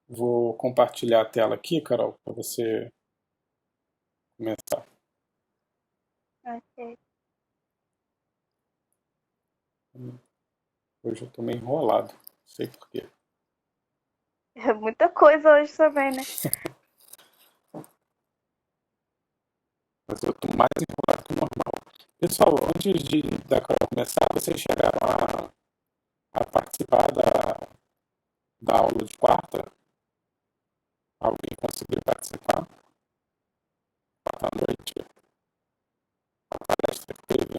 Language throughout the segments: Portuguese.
Vou compartilhar a tela aqui, Carol, para você começar. Ok. Hoje eu tô meio enrolado, não sei por quê. É muita coisa hoje também, né? Mas eu tô mais enrolado que o normal. Pessoal, antes da Carol começar, vocês chegaram a participar da aula de quarta? Alguém conseguiu participar? Quarta à noite? A palestra que teve?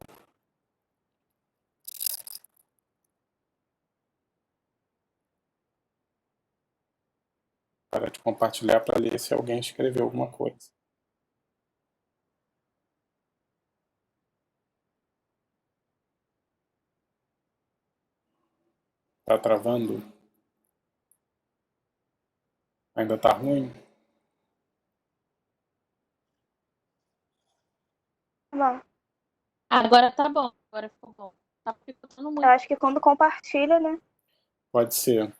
Para de compartilhar para ler se alguém escreveu alguma coisa. Tá travando? Ainda tá ruim? Bom, Agora tá bom, agora ficou bom. Tá ficando eu muito. acho que quando compartilha, né? Pode ser.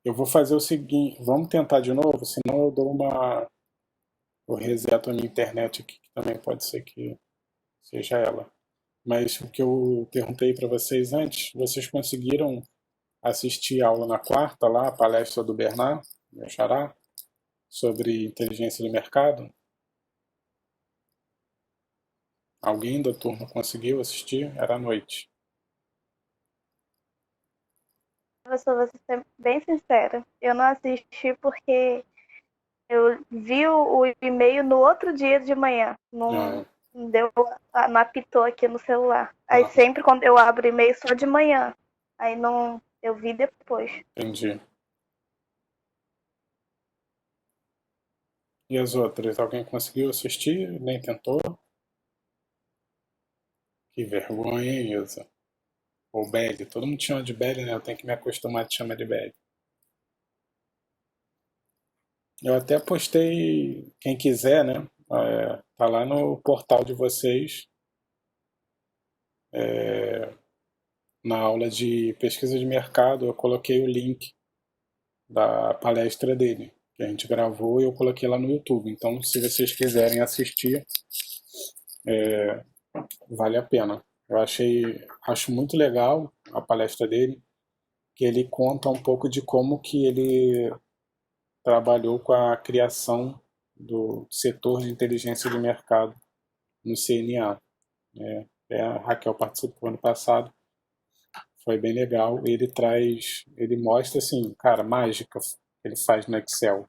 Eu vou fazer o seguinte, vamos tentar de novo, senão eu reseto a minha internet aqui, que também pode ser que seja ela. Mas o que eu perguntei para vocês antes, vocês conseguiram assistir a aula na quarta lá, a palestra do Bernard, meu xará, sobre inteligência de mercado? Alguém da turma conseguiu assistir? Era à noite. Vou ser bem sincera. Eu não assisti porque eu vi o e-mail no outro dia de manhã. Ah, Não deu, não apitou aqui no celular. Aí ah, sempre quando eu abro e-mail só de manhã. Aí não, eu vi depois. entendi. E as outras? Alguém conseguiu assistir? Nem tentou? Que vergonha, hein, Ilza? Ou Belly. Todo mundo chama de Belly, né? Eu tenho que me acostumar a te chamar de Belly. Eu até postei, quem quiser, né? Tá lá no portal de vocês, na aula de pesquisa de mercado, eu coloquei o link da palestra dele, que a gente gravou e eu coloquei lá no YouTube. Então, se vocês quiserem assistir, vale a pena. Acho muito legal a palestra dele, que ele conta um pouco de como que ele trabalhou com a criação do setor de inteligência de mercado no CNA. A Raquel participou ano passado, foi bem legal. Ele mostra assim, cara, mágica que ele faz no Excel.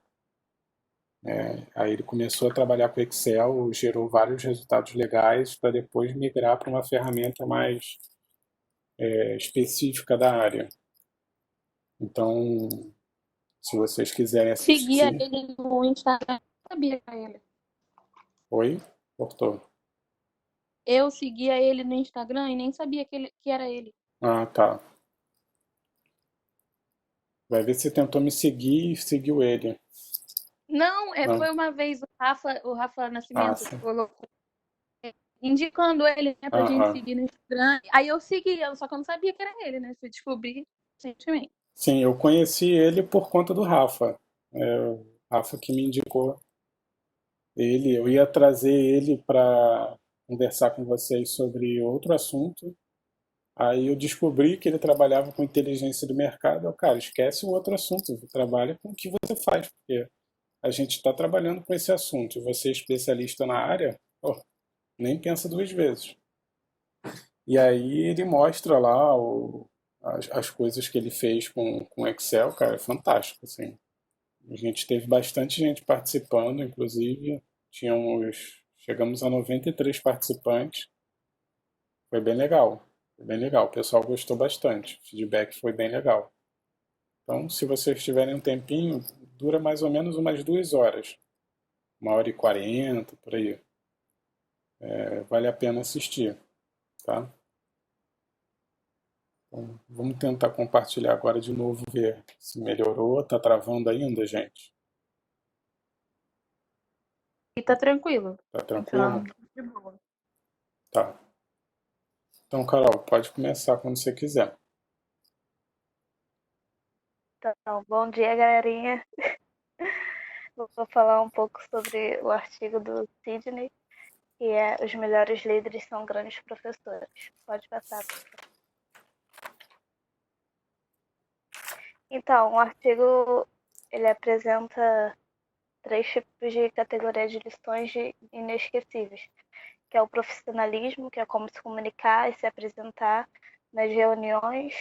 Aí ele começou a trabalhar com Excel, gerou vários resultados legais para depois migrar para uma ferramenta mais específica da área. Então, se vocês quiserem Seguia assistir. ele no Instagram, não sabia que era ele. Oi? Cortou. Eu seguia ele no Instagram e nem sabia que era ele. Ah, tá. Vai ver se tentou me seguir e seguiu ele. Não, Não. foi uma vez o Rafa Ah, Nascimento sim. colocou, indicando ele, né, pra gente Aham. seguir no Instagram. Aí eu segui, só que eu não sabia que era ele, né? Fui descobrir recentemente. Sim, eu conheci ele por conta do Rafa. O Rafa que me indicou ele. Eu ia trazer ele para conversar com vocês sobre outro assunto. Aí eu descobri que ele trabalhava com inteligência do mercado. Cara, esquece o outro assunto, trabalha com o que você faz, porque a gente está trabalhando com esse assunto. E você é especialista na área, pô, nem pensa duas vezes. E aí ele mostra lá as coisas que ele fez com Excel, cara, é fantástico, assim. A gente teve bastante gente participando, inclusive chegamos a 93 participantes. Foi bem legal, foi bem legal. O pessoal gostou bastante, o feedback foi bem legal. Então, se vocês tiverem um tempinho, dura mais ou menos umas 2 horas, 1h40, por aí. Vale a pena assistir, tá? Então, vamos tentar compartilhar agora de novo, ver se melhorou. Tá travando ainda, gente? E tá tranquilo. Tá Então, tranquilo? de boa. Tá. Então, Carol, pode começar quando você quiser. Então, bom dia, galerinha. Vou falar um pouco sobre o artigo do Sidney, que é Os melhores líderes são grandes professores. Pode passar. Então, o artigo ele apresenta 3 tipos de categoria de lições inesquecíveis, que é o profissionalismo, que é como se comunicar e se apresentar nas reuniões,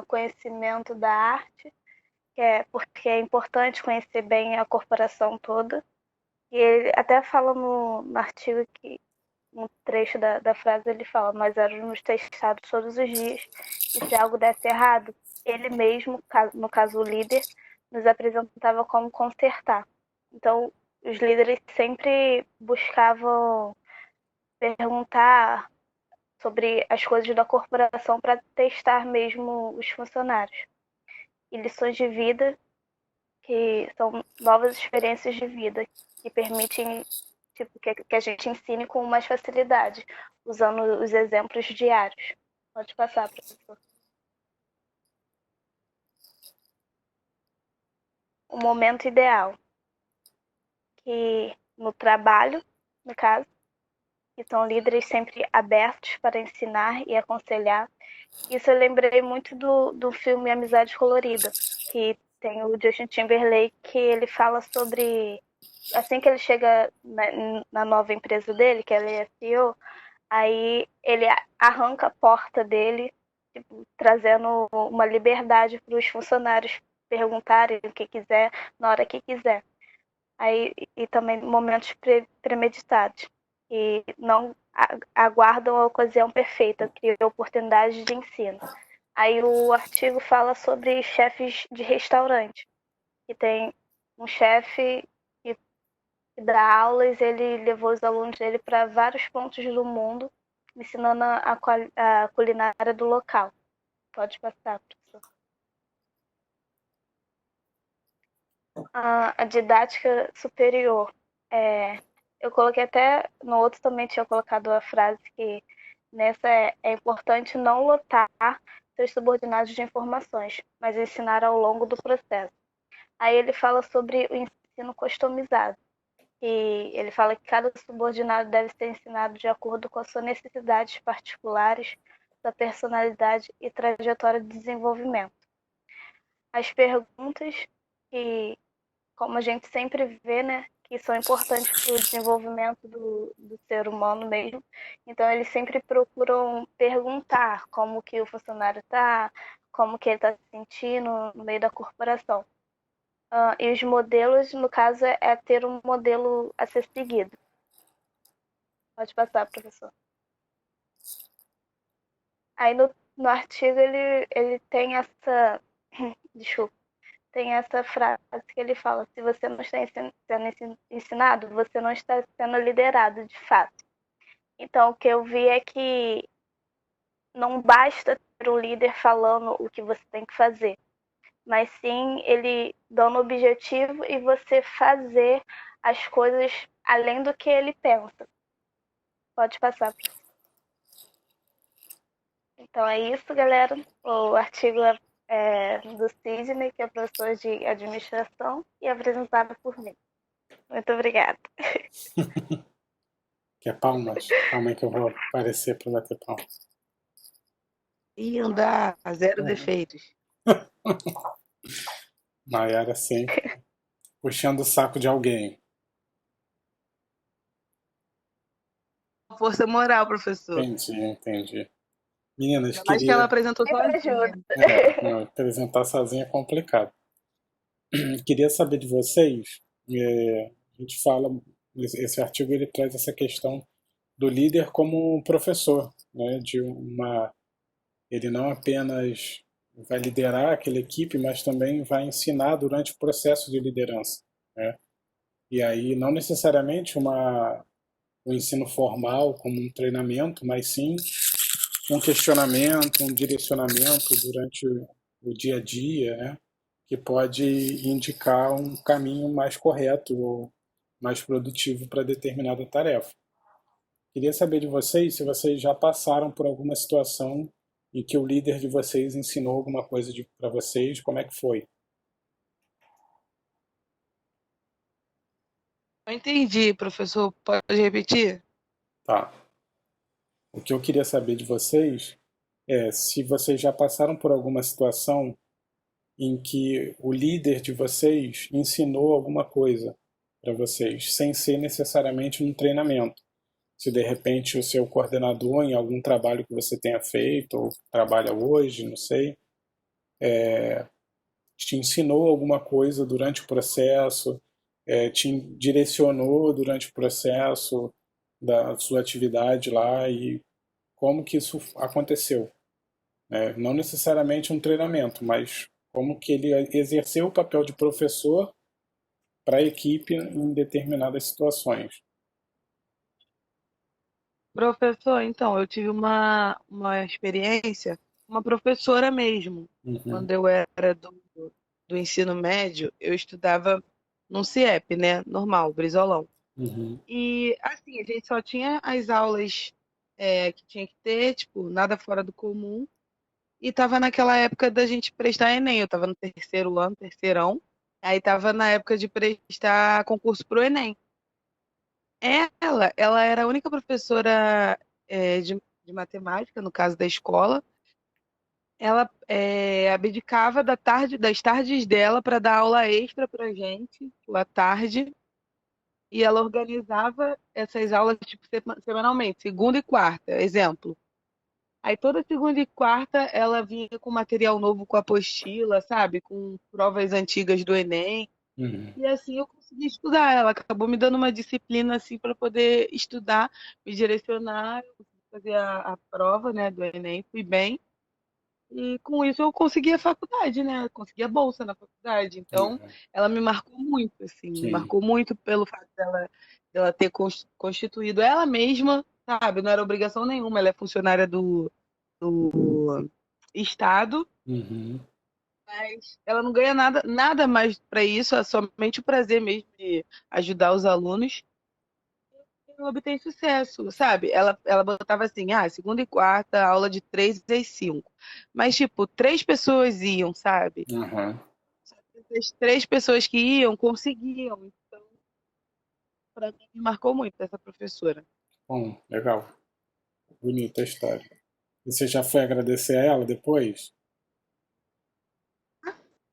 conhecimento da arte, que é porque é importante conhecer bem a corporação toda. E ele até fala no artigo que, um trecho da frase, ele fala: nós éramos testados todos os dias, e se algo desse errado, ele mesmo, no caso o líder, nos apresentava como consertar. Então, os líderes sempre buscavam perguntar sobre as coisas da corporação para testar mesmo os funcionários. E lições de vida, que são novas experiências de vida que permitem que a gente ensine com mais facilidade, usando os exemplos diários. Pode passar, professor. O momento ideal, que no trabalho, no caso, que são líderes sempre abertos para ensinar e aconselhar. Isso eu lembrei muito do filme Amizade Colorida, que tem o Justin Timberlake, que ele fala sobre, assim que ele chega na nova empresa dele, que ele é CEO, aí ele arranca a porta dele, tipo, trazendo uma liberdade para os funcionários perguntarem o que quiser, na hora que quiser. Aí, e também momentos premeditados. E não aguardam a ocasião perfeita, cria oportunidades de ensino. Aí o artigo fala sobre chefes de restaurante, que tem um chefe que dá aulas, ele levou os alunos dele para vários pontos do mundo, ensinando a culinária do local. Pode passar, professor. A didática superior. Eu coloquei até, no outro também tinha colocado a frase que nessa é importante não lotar seus subordinados de informações, mas ensinar ao longo do processo. Aí ele fala sobre o ensino customizado. E ele fala que cada subordinado deve ser ensinado de acordo com as suas necessidades particulares, sua personalidade e trajetória de desenvolvimento. As perguntas que, como a gente sempre vê, né, que são importantes para o desenvolvimento do ser humano mesmo. Então, eles sempre procuram perguntar como que o funcionário está, como que ele está se sentindo no meio da corporação. E os modelos, no caso, é ter um modelo a ser seguido. Pode passar, professor. Aí no artigo ele tem essa. Desculpa. Tem essa frase que ele fala: se você não está sendo ensinado, você não está sendo liderado de fato. Então, o que eu vi é que não basta ter um líder falando o que você tem que fazer, mas sim ele dando objetivo e você fazer as coisas além do que ele pensa. Pode passar. Então é isso, galera. O artigo é do Sidney, que é professor de administração, e apresentado por mim. Muito obrigada. Quer palmas? Calma aí que eu vou aparecer para bater palmas. Linda, zero defeitos. Maiara sempre puxando o saco de alguém. Força moral, professor. Entendi. Meninas, Ainda mais que ela apresentou sozinha. Não, apresentar sozinha é complicado. Queria saber de vocês, a gente fala, esse artigo ele traz essa questão do líder como um professor, né, ele não apenas vai liderar aquela equipe, mas também vai ensinar durante o processo de liderança, né? E aí não necessariamente um ensino formal como um treinamento, mas sim um questionamento, um direcionamento durante o dia a dia, né? Que pode indicar um caminho mais correto ou mais produtivo para determinada tarefa. Queria saber de vocês se vocês já passaram por alguma situação em que o líder de vocês ensinou alguma coisa para vocês, como é que foi? Não entendi, professor. Pode repetir? Tá. O que eu queria saber de vocês é se vocês já passaram por alguma situação em que o líder de vocês ensinou alguma coisa para vocês, sem ser necessariamente um treinamento. Se de repente o seu coordenador, em algum trabalho que você tenha feito, ou trabalha hoje, não sei, te ensinou alguma coisa durante o processo, te direcionou durante o processo da sua atividade lá e como que isso aconteceu, né? Não necessariamente um treinamento, mas como que ele exerceu o papel de professor para a equipe em determinadas situações. Professor, então, eu tive uma experiência, uma professora mesmo. Uhum, Quando eu era do ensino médio, eu estudava num CIEP, né? Normal, Brizolão. uhum, E, assim, a gente só tinha as aulas que tinha que ter, tipo, nada fora do comum. E tava naquela época da gente prestar Enem. Eu tava no terceiro ano, terceirão. Aí tava na época de prestar concurso pro Enem. Ela era a única professora de matemática, no caso da escola. Ela abdicava das tardes dela para dar aula extra pra gente, à tarde. E ela organizava essas aulas tipo, semanalmente, segunda e quarta, exemplo. Aí toda segunda e quarta ela vinha com material novo, com apostila, sabe? Com provas antigas do Enem. uhum. E assim eu consegui estudar. Ela acabou me dando uma disciplina assim para poder estudar, me direcionar, eu consegui fazer a prova, né, do Enem, fui bem. E com isso eu consegui a faculdade, né? Consegui a bolsa na faculdade. Então, Uhum. ela me marcou muito, assim, me Sim. marcou muito pelo fato dela ter constituído ela mesma, sabe? Não era obrigação nenhuma, ela é funcionária do Estado, Uhum. mas ela não ganha nada mais para isso, é somente o prazer mesmo de ajudar os alunos. E obtém sucesso, sabe? Ela botava assim, segunda e quarta, aula de 3 às 5. Mas, tipo, 3 pessoas iam, sabe? Uhum. As 3 pessoas que iam, conseguiam. Então, para mim, me marcou muito essa professora. Bom, legal. Bonita a história. E você já foi agradecer a ela depois?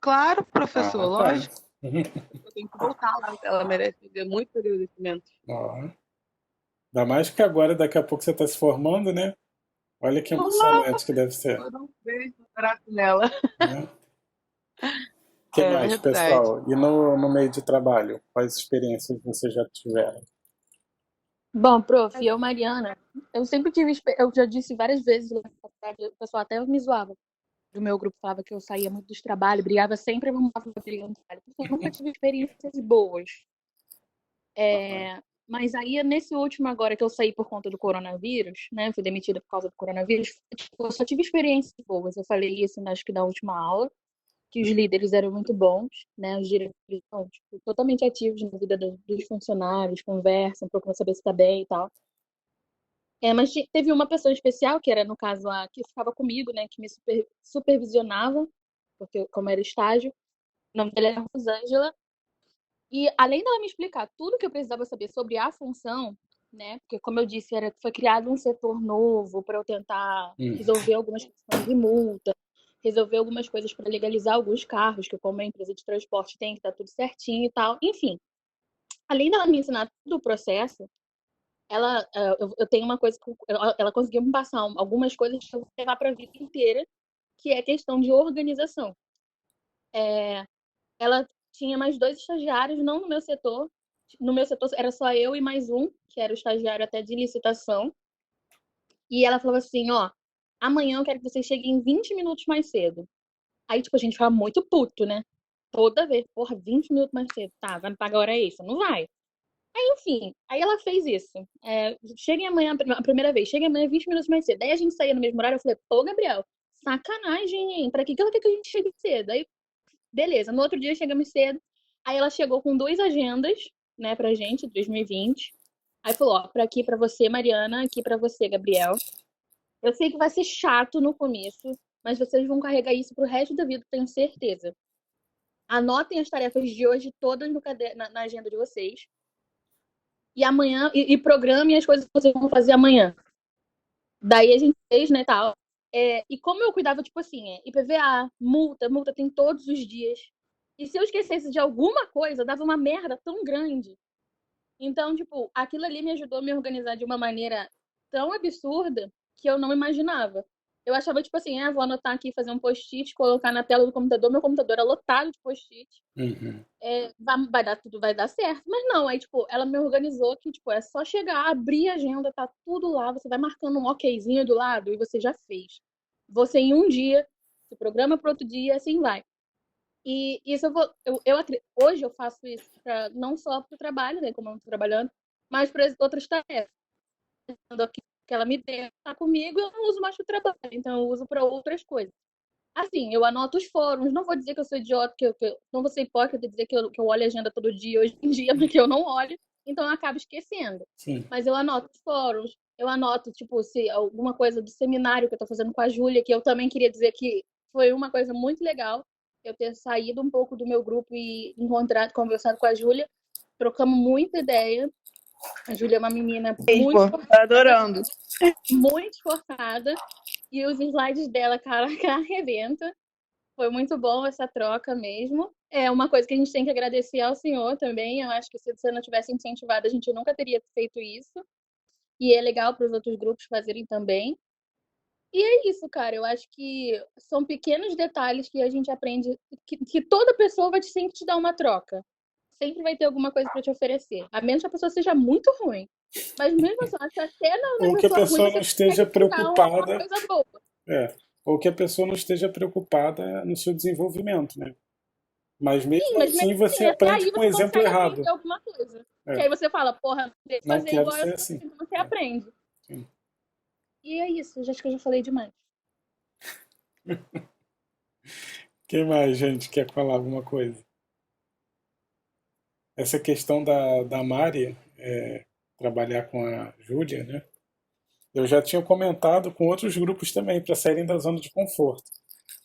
Claro, professor, Ah, tá. lógico. Eu tenho que voltar lá. Ela merece ter muito agradecimento. Ó. Ainda mais que agora, daqui a pouco você está se formando, né? Olha que Oh, emocionante que deve ser, vou dar um beijo no braço nela. né? O que É mais, verdade. pessoal? E no meio de trabalho? Quais experiências vocês já tiveram? Bom, prof, eu, Mariana, eu sempre tive, eu já disse várias vezes, lá na faculdade, o pessoal até me zoava do meu grupo, falava que eu saía muito dos trabalhos, brigava sempre, arrumava briga no trabalho, porque eu nunca tive experiências boas. Mas aí, nesse último agora que eu saí por conta do coronavírus, né, fui demitida por causa do coronavírus, tipo, eu só tive experiências boas. Eu falei isso, acho que na última aula, que os líderes eram muito bons, né, os diretores são tipo, totalmente ativos na vida dos funcionários, conversam, procuram saber se está bem e tal. Mas teve uma pessoa especial, que era, no caso, a que ficava comigo, né, que me supervisionava, porque como era estágio, o nome dela era Rosângela, e além dela me explicar tudo que eu precisava saber sobre a função, né, porque como eu disse, foi criado um setor novo para eu tentar Hum, resolver algumas questões de multa, resolver algumas coisas para legalizar alguns carros, que como é empresa de transporte tem que estar tudo certinho e tal. Enfim, além dela me ensinar todo o processo, eu tenho uma coisa que ela conseguiu me passar algumas coisas que eu vou levar para a vida inteira, que é questão de organização. Ela tinha mais dois estagiários, não no meu setor. No meu setor era só eu e mais um, que era o estagiário até de licitação. E ela falou assim, ó, amanhã eu quero que vocês cheguem 20 minutos mais cedo. Aí, tipo, a gente ficava muito puto, né? Toda vez, porra, 20 minutos mais cedo. Tá, vai me pagar hora extra? Não vai. Enfim, aí ela fez isso. Cheguem amanhã, a primeira vez, cheguem amanhã 20 minutos mais cedo. Daí a gente saía no mesmo horário, eu falei, pô, Gabriel, sacanagem, hein? Pra que ela quer que a gente chegue cedo? Aí, beleza, no outro dia chegamos cedo. Aí ela chegou com duas agendas, né, pra gente, 2020. Aí falou, ó, pra aqui pra você, Mariana, aqui pra você, Gabriel. Eu sei que vai ser chato no começo, mas vocês vão carregar isso pro resto da vida, tenho certeza. Anotem as tarefas de hoje todas na agenda de vocês. E amanhã, e programem as coisas que vocês vão fazer amanhã. Daí a gente fez, né, tal. E como eu cuidava, tipo assim, IPVA, multa tem todos os dias. E se eu esquecesse de alguma coisa, dava uma merda tão grande. Então, tipo, aquilo ali me ajudou a me organizar de uma maneira tão absurda que eu não imaginava. Eu achava, tipo assim, vou anotar aqui, fazer um post-it, colocar na tela do computador. Meu computador era lotado de post-it. Uhum. Vai dar tudo, vai dar certo. Mas não, aí, tipo, ela me organizou que, tipo, é só chegar, abrir a agenda, tá tudo lá, você vai marcando um okzinho do lado e você já fez. Você em um dia, se programa para outro dia, assim vai. E isso hoje eu faço isso não só para o trabalho, né, como eu estou trabalhando, mas para outras tarefas. Que ela me deu, tá comigo, eu não uso mais para o trabalho, então eu uso para outras coisas. Assim, eu anoto os fóruns, não vou dizer que eu sou idiota, que eu não vou ser hipócrita dizer que eu olho a agenda todo dia hoje em dia, porque eu não olho, então eu acabo esquecendo. Sim. Mas eu anoto os fóruns, eu anoto, tipo, se alguma coisa do seminário que eu tô fazendo com a Júlia, que eu também queria dizer que foi uma coisa muito legal, eu ter saído um pouco do meu grupo e conversado com a Júlia, trocamos muita ideia. A Júlia é uma menina muito Tá adorando. muito esforçada, e os slides dela, cara, que arrebenta. Foi muito bom essa troca mesmo. É uma coisa que a gente tem que agradecer ao senhor também. Eu acho que se você não tivesse incentivado, a gente nunca teria feito isso. E é legal para os outros grupos fazerem também. E é isso, cara. Eu acho que são pequenos detalhes que a gente aprende, que toda pessoa vai sempre te dar uma troca. Sempre vai ter alguma coisa para te oferecer. A menos que a pessoa seja muito ruim. Mas mesmo assim, acho que até na Ou que a pessoa ruim pessoa não você esteja consegue tirar uma preocupada. coisa boa. Ou que a pessoa não esteja preocupada no seu desenvolvimento, né? Mas mesmo Mas assim mesmo assim, você até aprende aí com o você exemplo consegue errado. aprender alguma coisa. Que É. aí você fala, porra, tem que Não fazer quero igual ser eu assim. então você aprende. Sim. E é isso, acho que eu já falei demais. Quem mais, gente, quer falar alguma coisa? Essa questão da Mari trabalhar com a Júlia, né? Eu já tinha comentado com outros grupos também, para saírem da zona de conforto.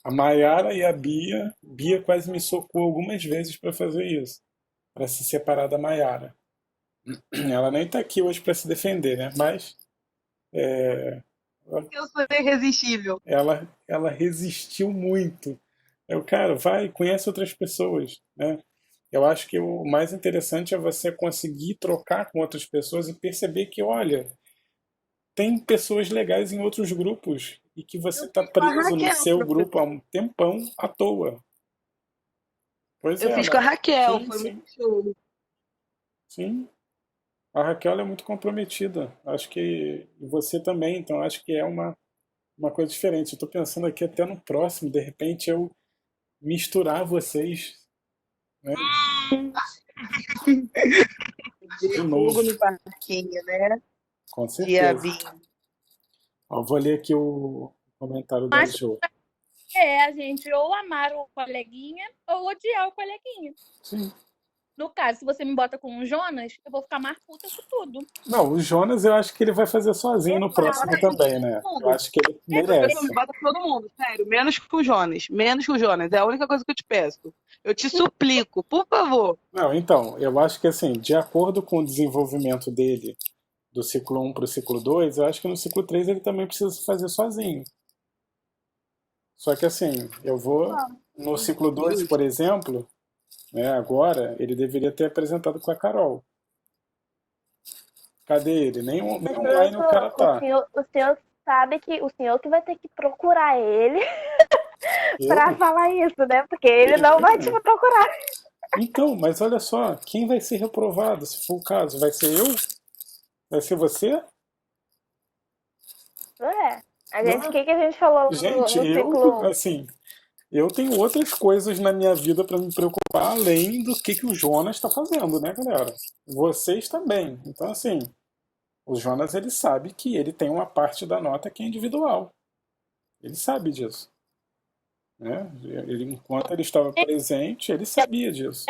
A Maiara e a Bia quase me socou algumas vezes para fazer isso, para se separar da Maiara. Ela nem está aqui hoje para se defender, né? Mas Eu sou irresistível. ela resistiu muito. Cara, vai, conhece outras pessoas, né? Eu acho que o mais interessante é você conseguir trocar com outras pessoas e perceber que, olha, tem pessoas legais em outros grupos e que você Eu está fiz com a preso no Raquel, seu grupo há professor. um tempão à toa. Pois Eu é, fiz com a mas Raquel, sim, foi sim, muito show. sim. A Raquel é muito comprometida. Acho que você também, então acho que é uma coisa diferente. Eu estou pensando aqui até no próximo, de repente eu misturar vocês, né, de De novo, fogo no parquinho, né? com certeza. Diabinho. Ó, vou ler aqui o comentário da Mas Jo. a gente ou amar o coleguinha ou odiar o coleguinha. Sim. No caso, se você me bota com o Jonas, eu vou ficar mais puta com tudo. Não, o Jonas eu acho que ele vai fazer sozinho no próximo também, né? Eu acho que ele Professor, merece. me bota com todo mundo, sério. Menos com o Jonas. Menos com o Jonas. É a única coisa que eu te peço. Eu te suplico, por favor. Não, então, eu acho que assim, de acordo com o desenvolvimento dele do ciclo um para o ciclo 2, eu acho que no ciclo 3 ele também precisa fazer sozinho. Só que assim, eu vou no ciclo 2, por exemplo, né, agora, ele deveria ter apresentado com a Carol. Cadê ele? Nem online o cara O tá. senhor, o senhor sabe que o senhor que vai ter que procurar ele Eu? pra falar isso, né? Porque ele não vai te procurar. Então, mas olha só, quem vai ser reprovado, se for o caso? Vai ser eu? Vai ser você? É. A gente, o Não. que a gente falou Gente, no eu, ciclo 1? assim, eu tenho outras coisas na minha vida para me preocupar além do que o Jonas está fazendo, né, galera? Vocês também. Então, assim, o Jonas ele sabe que ele tem uma parte da nota que é individual. Ele sabe disso, né? Enquanto ele estava presente, ele sabia disso.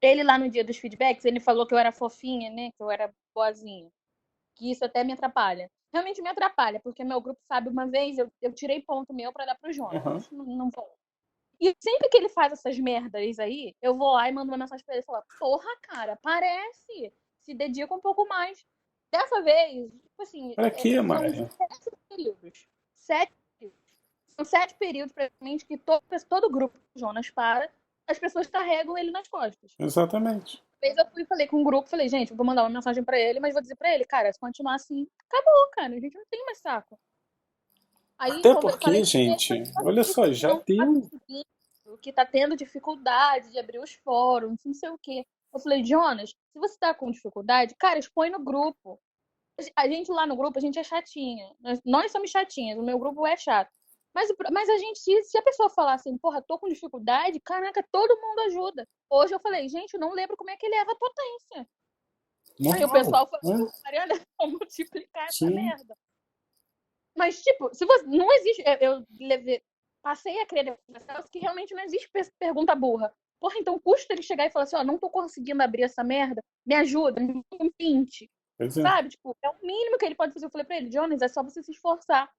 Ele lá no dia dos feedbacks, ele falou que eu era fofinha, né? Que eu era boazinha. Que isso até me atrapalha. realmente me atrapalha, porque meu grupo, sabe, uma vez eu tirei ponto meu pra dar pro Jonas. Aham. Isso não vou. E sempre que ele faz essas merdas aí, eu vou lá e mando uma mensagem pra ele e falo, porra, cara, parece, se dedica um pouco mais. Dessa vez, tipo assim, Pra quê, são Maria? 7 períodos. 7 períodos. São 7 períodos, praticamente, que todo grupo do Jonas para, as pessoas carregam ele nas costas. Exatamente. Uma vez eu fui e falei com um grupo, falei, gente, eu vou mandar uma mensagem pra ele, mas vou dizer pra ele, cara, se continuar assim, acabou, cara, a gente não tem mais saco. Aí Até falei porque, com ele, gente, olha só, já não tá deu. conseguindo, que tá tendo dificuldade de abrir os fóruns, não sei o quê. Eu falei, Jonas, se você tá com dificuldade, cara, expõe no grupo. A gente lá no grupo, a gente é chatinha. Nós somos chatinhas, o meu grupo é chato. Mas a gente, se a pessoa falar assim, porra, tô com dificuldade, caraca, todo mundo ajuda. Hoje eu falei, gente, eu não lembro como é que eleva a potência. Aí o Normal, pessoal falou, né? Mariana, vamos multiplicar essa Sim. merda. Mas, tipo, se você. Não existe. Passei a crer que realmente não existe pergunta burra. Porra, então custa ele chegar e falar assim, ó, não tô conseguindo abrir essa merda, me ajuda, me dá um pinte. Pois é. Sabe? Tipo, é o mínimo que ele pode fazer. Eu falei pra ele, Jonas, é só você se esforçar.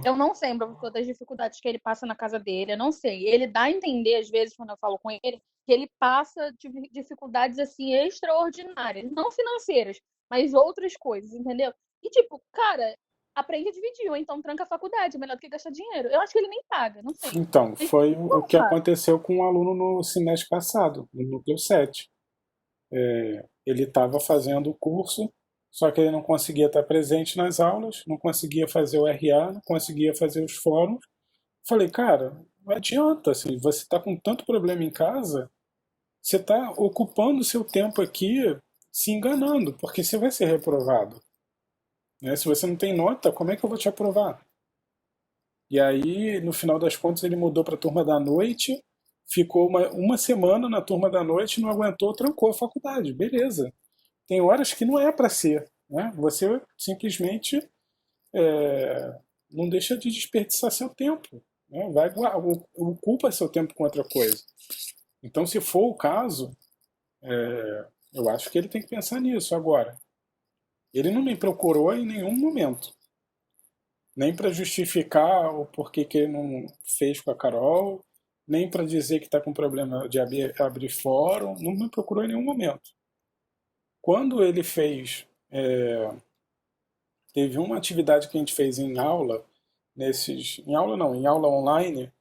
Eu não sei, professor, das dificuldades que ele passa na casa dele, eu não sei. Ele dá a entender, às vezes, quando eu falo com ele, que ele passa dificuldades, assim, extraordinárias. Não financeiras, mas outras coisas, entendeu? E, tipo, cara, aprende a dividir, ou então tranca a faculdade, é melhor do que gastar dinheiro. Eu acho que ele nem paga, não sei. Então, Mas, foi o que porra, aconteceu com um aluno no semestre passado, no Núcleo 7. Ele estava fazendo o curso, só que ele não conseguia estar presente nas aulas, não conseguia fazer o RA, não conseguia fazer os fóruns. Falei, cara, não adianta, assim, você está com tanto problema em casa, você está ocupando o seu tempo aqui se enganando, porque você vai ser reprovado. Né? Se você não tem nota, como é que eu vou te aprovar? E aí, no final das contas, ele mudou para a turma da noite, ficou uma semana na turma da noite, não aguentou, trancou a faculdade. Beleza. Tem horas que não é para ser. Né? Você simplesmente não deixa de desperdiçar seu tempo. Né? Ocupa seu tempo com outra coisa. Então, se for o caso, eu acho que ele tem que pensar nisso agora. Ele não me procurou em nenhum momento. Nem para justificar o porquê que ele não fez com a Carol, nem para dizer que está com problema de abrir fórum, não me procurou em nenhum momento. Quando ele fez, teve uma atividade que a gente fez em aula, em aula online,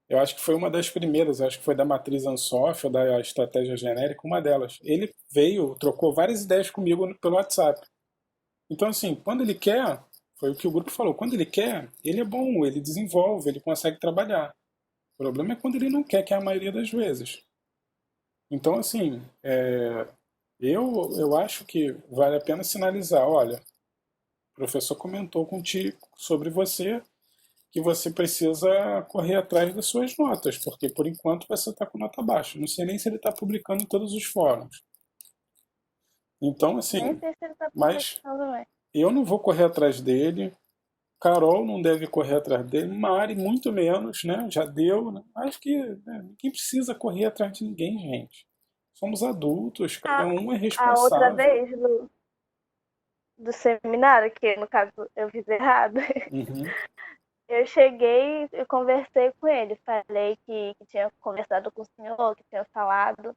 eu acho que foi uma das primeiras, acho que foi da matriz Ansoff ou da estratégia genérica, uma delas. Ele veio, trocou várias ideias comigo pelo WhatsApp. Então, assim, quando ele quer, foi o que o grupo falou, quando ele quer, ele é bom, ele desenvolve, ele consegue trabalhar. O problema é quando ele não quer, que é a maioria das vezes. Então, assim, eu acho que vale a pena sinalizar, olha, o professor comentou contigo sobre você que você precisa correr atrás das suas notas, porque por enquanto você está com nota baixa. Não sei nem se ele está publicando em todos os fóruns. Então, Nem assim, sei se ele tá mas publicando mais. eu não vou correr atrás dele, Carol não deve correr atrás dele, Mari muito menos, né? Já deu, né? Acho que ninguém precisa correr atrás de ninguém, gente. Somos adultos, cada A, um é a outra responsável. vez do seminário, que no caso eu fiz errado, Uhum. eu cheguei e conversei com ele. Falei que tinha conversado com o senhor, que tinha falado.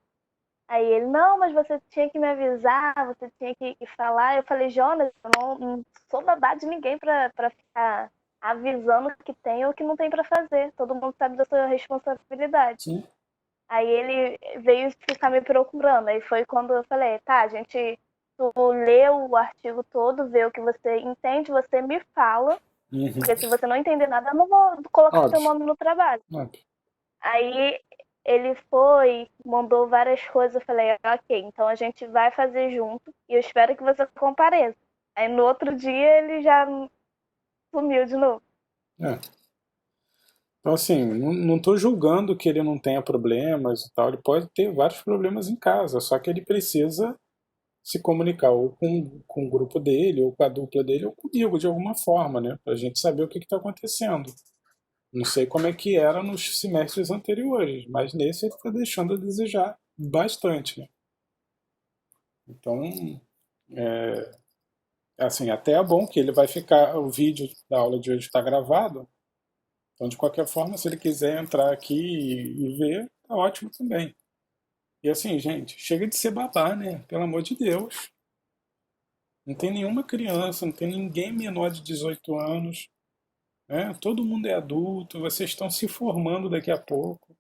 Aí ele, não, mas você tinha que me avisar, você tinha que falar. Eu falei, Jonas, eu não sou babá de ninguém pra ficar avisando o que tem ou o que não tem pra fazer. Todo mundo sabe da sua responsabilidade. Sim. Aí ele veio ficar me procurando. Aí foi quando eu falei, tá, a gente, tu lê o artigo todo, vê o que você entende, você me fala. Uhum. Porque se você não entender nada, eu não vou colocar seu Óbvio. nome no trabalho. Óbvio. Aí ele foi, mandou várias coisas. Eu falei, ok, então a gente vai fazer junto e eu espero que você compareça. Aí no outro dia ele já sumiu de novo. É. Então, assim, não estou julgando que ele não tenha problemas e tal. Ele pode ter vários problemas em casa, só que ele precisa se comunicar ou com o grupo dele, ou com a dupla dele, ou comigo, de alguma forma, né? Pra gente saber o que está acontecendo. Não sei como é que era nos semestres anteriores, mas nesse ele está deixando a desejar bastante, né? Então, Assim, até é bom que ele vai ficar, o vídeo da aula de hoje está gravado, então de qualquer forma, se ele quiser entrar aqui e ver, tá ótimo também. E assim, gente, chega de ser babá, né? Pelo amor de Deus. Não tem nenhuma criança, não tem ninguém menor de 18 anos, né? Todo mundo é adulto, vocês estão se formando daqui a pouco.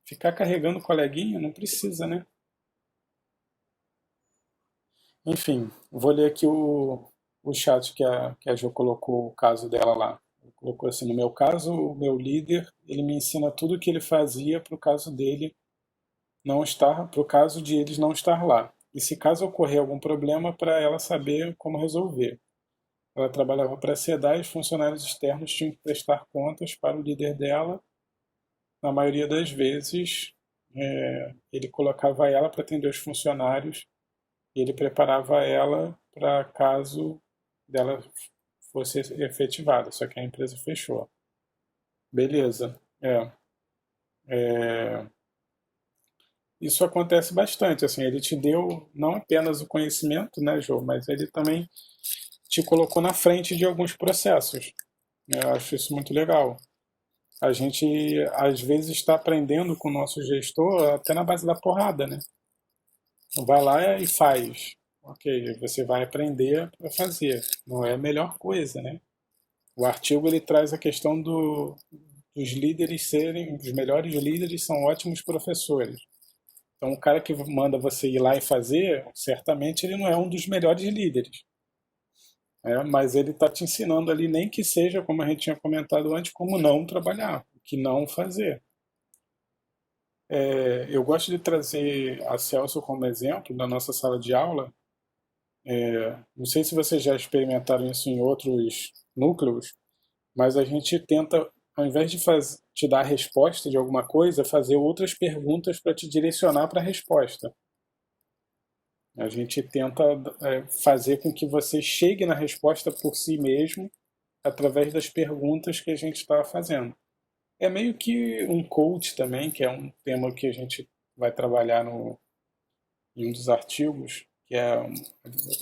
Ficar carregando coleguinha não precisa, né? Enfim, vou ler aqui o chat que a Jo colocou o caso dela lá. Colocou assim, no meu caso, o meu líder, ele me ensina tudo o que ele fazia para o caso dele não estar, para o caso de eles não estar lá. E se caso ocorrer algum problema, para ela saber como resolver. Ela trabalhava para a SEDAI e os funcionários externos tinham que prestar contas para o líder dela. Na maioria das vezes, ele colocava ela para atender os funcionários e ele preparava ela para caso dela fosse efetivada, só que a empresa fechou. Beleza. Isso acontece bastante, assim, ele te deu não apenas o conhecimento, né, Jô, mas ele também te colocou na frente de alguns processos. Eu acho isso muito legal. A gente, às vezes, está aprendendo com o nosso gestor até na base da porrada, né? Vai lá e faz. Ok, você vai aprender a fazer. Não é a melhor coisa, né? O artigo ele traz a questão dos líderes serem, os melhores líderes são ótimos professores. Então, o cara que manda você ir lá e fazer, certamente ele não é um dos melhores líderes. Mas ele está te ensinando ali, nem que seja, como a gente tinha comentado antes, como não trabalhar, o que não fazer. Eu gosto de trazer a Celso como exemplo na nossa sala de aula. Não sei se vocês já experimentaram isso em outros núcleos, mas a gente tenta, ao invés de te dar a resposta de alguma coisa, fazer outras perguntas para te direcionar para a resposta. A gente tenta fazer com que você chegue na resposta por si mesmo, através das perguntas que a gente está fazendo. É meio que um coach também, que é um tema que a gente vai trabalhar em um dos artigos, que é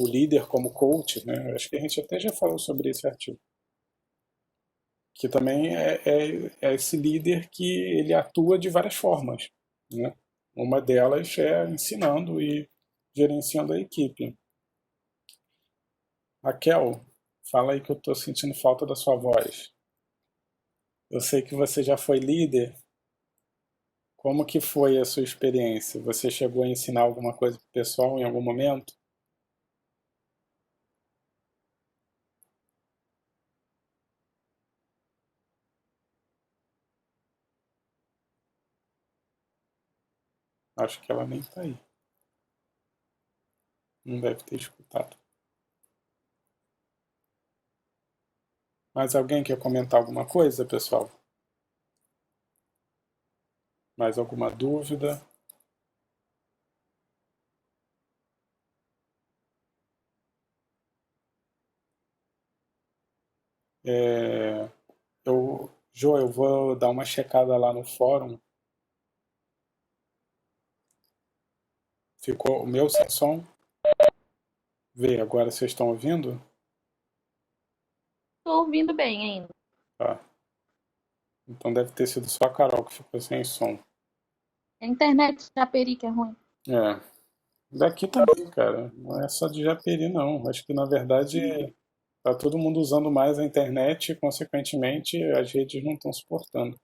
o líder como coach, né? Acho que a gente até já falou sobre esse artigo. Que também é esse líder que ele atua de várias formas, né? Uma delas é ensinando e gerenciando a equipe. Raquel, fala aí que eu estou sentindo falta da sua voz. Eu sei que você já foi líder. Como que foi a sua experiência? Você chegou a ensinar alguma coisa para o pessoal em algum momento? Acho que ela nem está aí. Não deve ter escutado. Mais alguém quer comentar alguma coisa, pessoal? Mais alguma dúvida? Jo, eu vou dar uma checada lá no fórum. Ficou o meu sem som? Vê, agora vocês estão ouvindo? Tô ouvindo bem ainda. Tá. Então deve ter sido só a Carol que ficou sem som. A internet da Peri que é ruim. Daqui também, cara. Não é só de Japeri, não. Acho que na verdade tá todo mundo usando mais a internet e, consequentemente, as redes não estão suportando.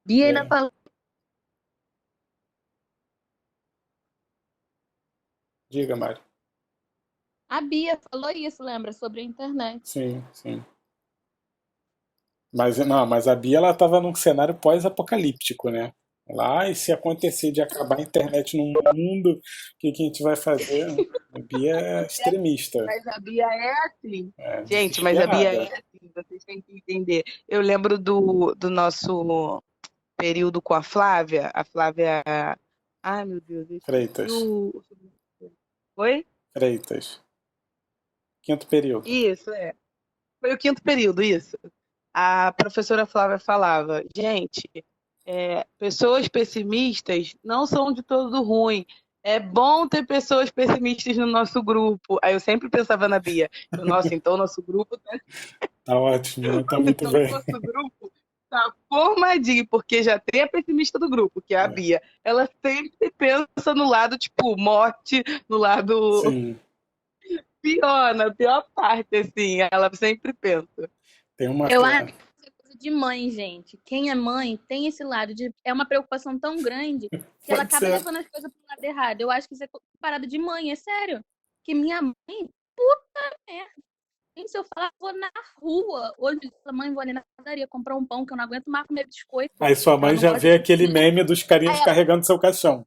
Bia ainda falou. Diga, Mari. A Bia falou isso, lembra? Sobre a internet. Sim, sim. Mas não, mas a Bia ela estava num cenário pós-apocalíptico, né? Lá, e se acontecer de acabar a internet no mundo, o que a gente vai fazer? A Bia é extremista. Mas a Bia é assim. É, Gente, mas a Bia é desesperada. assim, vocês têm que entender. Eu lembro do nosso período com a Flávia. A Flávia. Ai, meu Deus, eu esqueci Freitas. Oi? Freitas. Quinto período. Isso, é. Foi o quinto período, isso. A professora Flávia falava, gente, pessoas pessimistas não são de todo ruim. É bom ter pessoas pessimistas no nosso grupo. Aí eu sempre pensava na Bia. Nossa, então o nosso grupo Tá ótimo, né? Tá muito então o bem. nosso grupo tá formadinho, porque já tem a pessimista do grupo, que é a Bia. Ela sempre pensa no lado, tipo, morte, no lado Sim, pior, na pior parte, assim. Ela sempre pensa. tem uma Eu acho terra. que isso é coisa de mãe, gente. Quem é mãe tem esse lado de. É uma preocupação tão grande que ela Pode acaba ser. levando as coisas pro lado errado. Eu acho que isso é parada de mãe, é sério. Que minha mãe, puta merda. Se eu falar, vou na rua. Hoje, mãe, vou ali na padaria comprar um pão que eu não aguento mais comer biscoito. Aí sua Ela mãe não já gosta vê de aquele comer. meme dos carinhas Aí ela, carregando seu caixão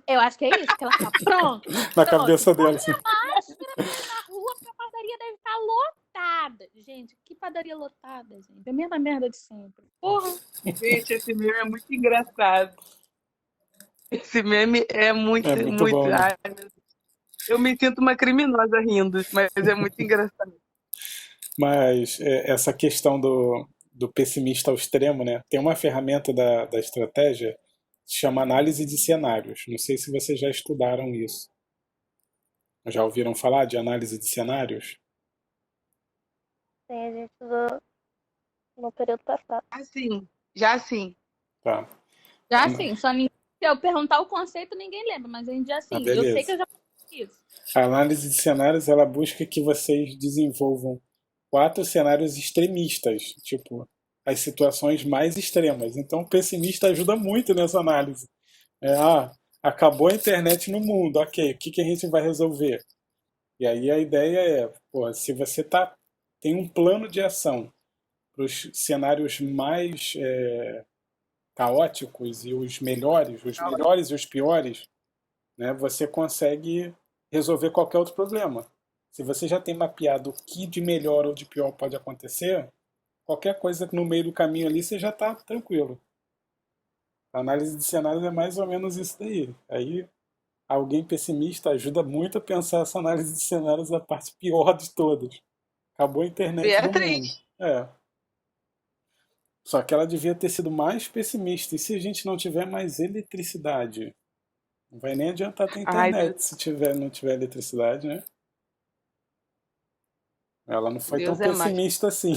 eu acho que é isso, que ela fala, pronto, na pronto. cabeça dela, assim. Máscara pra ir na rua, porque a padaria deve estar lotada. Gente, que padaria lotada, gente? É a mesma merda de sempre. Porra. Gente, esse meme é muito engraçado. Esse meme é É muito, muito muito. bom, né? Ai, meu Deus. Eu me sinto uma criminosa rindo, mas é muito engraçado. Mas essa questão do pessimista ao extremo, né? Tem uma ferramenta da estratégia que se chama análise de cenários. Não sei se vocês já estudaram isso. Já ouviram falar de análise de cenários? Sim, a gente estudou no período passado. Assim, já assim. Tá. Já assim, só ninguém. Se eu perguntar o conceito, ninguém lembra, mas a gente já Ah, assim. Eu sei que beleza. eu já fiz isso. A análise de cenários ela busca que vocês desenvolvam 4 cenários extremistas, tipo as situações mais extremas. Então, o pessimista ajuda muito nessa análise. Acabou a internet no mundo, ok, o que, que a gente vai resolver? E aí a ideia é, pô, se você tem um plano de ação para os cenários mais caóticos e os melhores e os piores, né, você consegue resolver qualquer outro problema. Se você já tem mapeado o que de melhor ou de pior pode acontecer, qualquer coisa no meio do caminho ali você já está tranquilo. A análise de cenários é mais ou menos isso daí. Aí alguém pessimista ajuda muito a pensar essa análise de cenários a parte pior de todas. Acabou a internet no mundo. Beatriz, É. Só que ela devia ter sido mais pessimista. E se a gente não tiver mais eletricidade? Não vai nem adiantar ter ai, meu internet se não tiver eletricidade, né? Ela não foi tão Deus é mais. pessimista assim.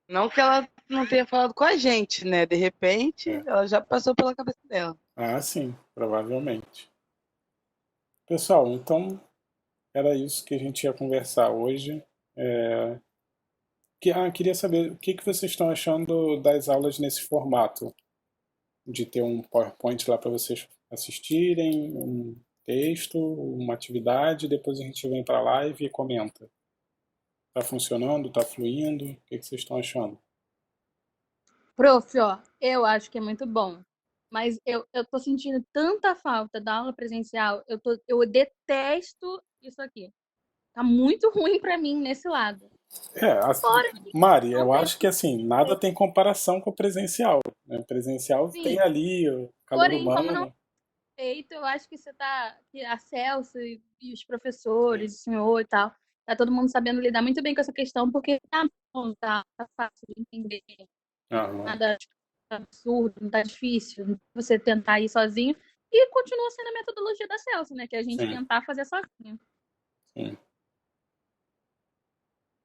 Não que ela não tenha falado com a gente, né? De repente, É. ela já passou pela cabeça dela. Ah, sim, provavelmente. Pessoal, então era isso que a gente ia conversar hoje. Queria saber o que que vocês estão achando das aulas nesse formato, de ter um PowerPoint lá para vocês assistirem, um texto, uma atividade, depois a gente vem para a live e comenta. Tá funcionando? Tá fluindo? O que que vocês estão achando? Prof, ó, eu acho que é muito bom. Mas eu tô sentindo tanta falta da aula presencial. Eu detesto isso aqui. Tá muito ruim pra mim nesse lado. Fora que Mari, não eu tem acho que assim, nada tem comparação com o presencial, né? O presencial tem sim. ali o calor Porém, como não humano. feito, eu acho que você tá. Que a Celso e os professores, o senhor e tal, tá todo mundo sabendo lidar muito bem com essa questão, porque tá bom, tá fácil de entender. Aham, Nada absurdo, não tá difícil você tentar ir sozinho. E continua sendo a metodologia da Celso, né? Que é a gente sim, tentar fazer sozinho. sim.